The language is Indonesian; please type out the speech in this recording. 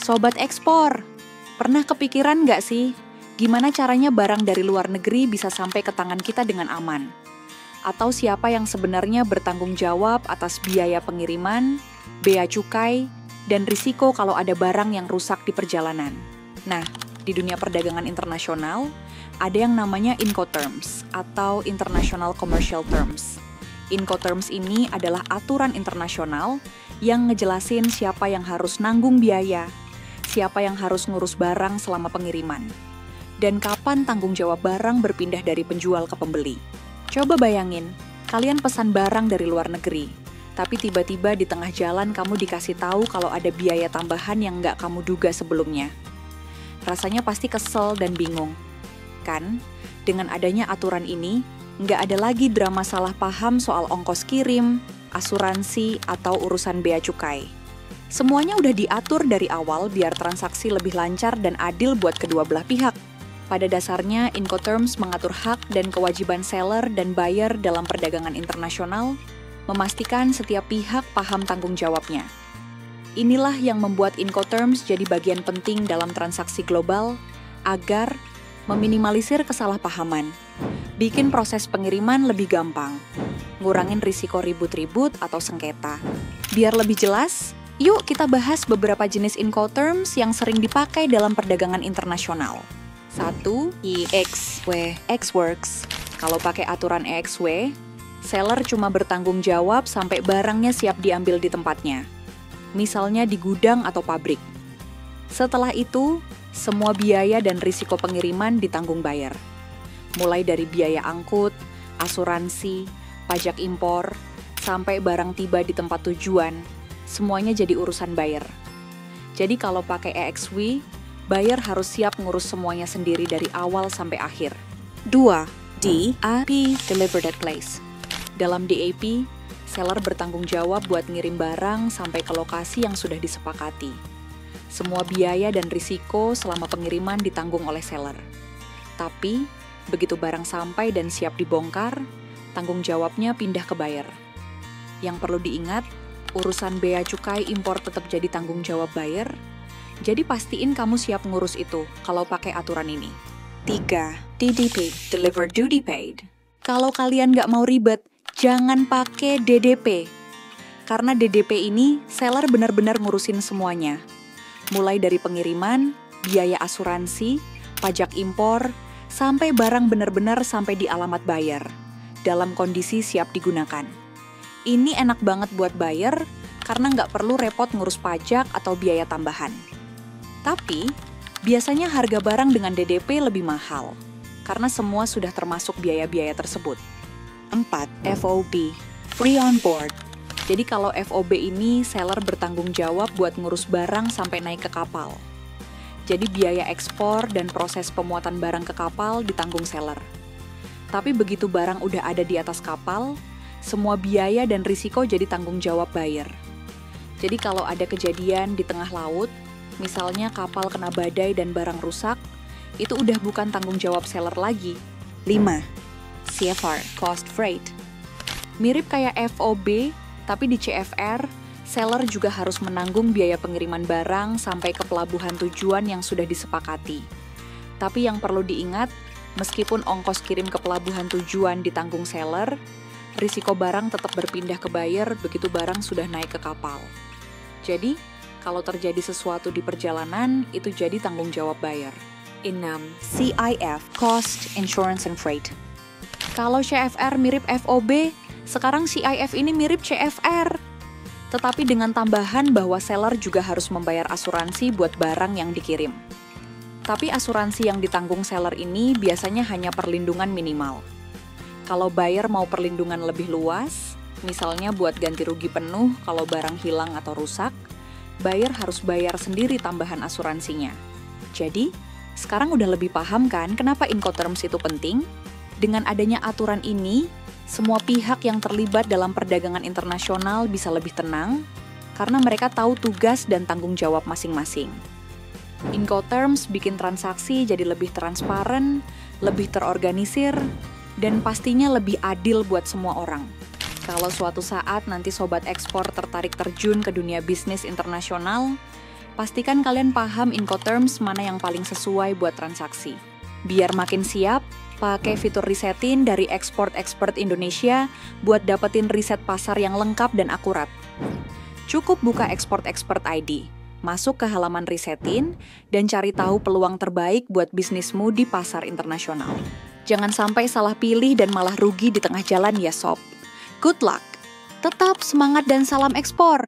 Sobat ekspor, pernah kepikiran nggak sih gimana caranya barang dari luar negeri bisa sampai ke tangan kita dengan aman? Atau siapa yang sebenarnya bertanggung jawab atas biaya pengiriman, bea cukai, dan risiko kalau ada barang yang rusak di perjalanan? Nah, di dunia perdagangan internasional, ada yang namanya Incoterms atau International Commercial Terms. Incoterms ini adalah aturan internasional yang ngejelasin siapa yang harus nanggung biaya, siapa yang harus ngurus barang selama pengiriman, dan kapan tanggung jawab barang berpindah dari penjual ke pembeli. Coba bayangin, kalian pesan barang dari luar negeri, tapi tiba-tiba di tengah jalan kamu dikasih tahu kalau ada biaya tambahan yang nggak kamu duga sebelumnya. Rasanya pasti kesel dan bingung. Kan, dengan adanya aturan ini, nggak ada lagi drama salah paham soal ongkos kirim, asuransi, atau urusan bea cukai. Semuanya udah diatur dari awal biar transaksi lebih lancar dan adil buat kedua belah pihak. Pada dasarnya, Incoterms mengatur hak dan kewajiban seller dan buyer dalam perdagangan internasional, memastikan setiap pihak paham tanggung jawabnya. Inilah yang membuat Incoterms jadi bagian penting dalam transaksi global agar meminimalisir kesalahpahaman, bikin proses pengiriman lebih gampang, ngurangin risiko ribut-ribut atau sengketa. Biar lebih jelas, yuk kita bahas beberapa jenis Incoterms yang sering dipakai dalam perdagangan internasional. 1. EXW, EXWorks. Kalau pakai aturan EXW, seller cuma bertanggung jawab sampai barangnya siap diambil di tempatnya. Misalnya di gudang atau pabrik. Setelah itu, semua biaya dan risiko pengiriman ditanggung buyer. Mulai dari biaya angkut, asuransi, pajak impor, sampai barang tiba di tempat tujuan, semuanya jadi urusan buyer. Jadi kalau pakai EXW, buyer harus siap ngurus semuanya sendiri dari awal sampai akhir. 2. DAP, Delivered at Place. Dalam DAP, seller bertanggung jawab buat ngirim barang sampai ke lokasi yang sudah disepakati. Semua biaya dan risiko selama pengiriman ditanggung oleh seller. Tapi, begitu barang sampai dan siap dibongkar, tanggung jawabnya pindah ke buyer. Yang perlu diingat, urusan bea cukai impor tetap jadi tanggung jawab buyer, jadi pastiin kamu siap ngurus itu kalau pakai aturan ini. 3. DDP, Delivered Duty Paid. Kalau kalian nggak mau ribet, jangan pakai DDP. Karena DDP ini, seller benar-benar ngurusin semuanya. Mulai dari pengiriman, biaya asuransi, pajak impor, sampai barang benar-benar sampai di alamat buyer, dalam kondisi siap digunakan. Ini enak banget buat buyer, karena nggak perlu repot ngurus pajak atau biaya tambahan. Tapi, biasanya harga barang dengan DDP lebih mahal, karena semua sudah termasuk biaya-biaya tersebut. 4. FOB, Free on Board. Jadi kalau FOB ini, seller bertanggung jawab buat ngurus barang sampai naik ke kapal. Jadi biaya ekspor dan proses pemuatan barang ke kapal ditanggung seller. Tapi begitu barang udah ada di atas kapal, semua biaya dan risiko jadi tanggung jawab buyer. Jadi kalau ada kejadian di tengah laut, misalnya kapal kena badai dan barang rusak, itu udah bukan tanggung jawab seller lagi. 5. CFR, Cost Freight. Mirip kayak FOB, tapi di CFR, seller juga harus menanggung biaya pengiriman barang sampai ke pelabuhan tujuan yang sudah disepakati. Tapi yang perlu diingat, meskipun ongkos kirim ke pelabuhan tujuan ditanggung seller, risiko barang tetap berpindah ke buyer begitu barang sudah naik ke kapal. Jadi, kalau terjadi sesuatu di perjalanan, itu jadi tanggung jawab buyer. 6. CIF, Cost, Insurance and Freight. Kalau CFR mirip FOB, sekarang CIF ini mirip CFR. Tetapi dengan tambahan bahwa seller juga harus membayar asuransi buat barang yang dikirim. Tapi asuransi yang ditanggung seller ini biasanya hanya perlindungan minimal. Kalau buyer mau perlindungan lebih luas, misalnya buat ganti rugi penuh kalau barang hilang atau rusak, buyer harus bayar sendiri tambahan asuransinya. Jadi, sekarang udah lebih paham kan kenapa Incoterms itu penting? Dengan adanya aturan ini, semua pihak yang terlibat dalam perdagangan internasional bisa lebih tenang karena mereka tahu tugas dan tanggung jawab masing-masing. Incoterms bikin transaksi jadi lebih transparan, lebih terorganisir, dan pastinya lebih adil buat semua orang. Kalau suatu saat nanti sobat ekspor tertarik terjun ke dunia bisnis internasional, Pastikan kalian paham Incoterms mana yang paling sesuai buat transaksi. Biar makin siap, pakai fitur risetin dari expert Indonesia buat dapetin riset pasar yang lengkap dan akurat. Cukup buka Export ID, masuk ke halaman risetin, dan cari tahu peluang terbaik buat bisnismu di pasar internasional. Jangan sampai salah pilih dan malah rugi di tengah jalan ya sob. Good luck! Tetap semangat dan salam ekspor!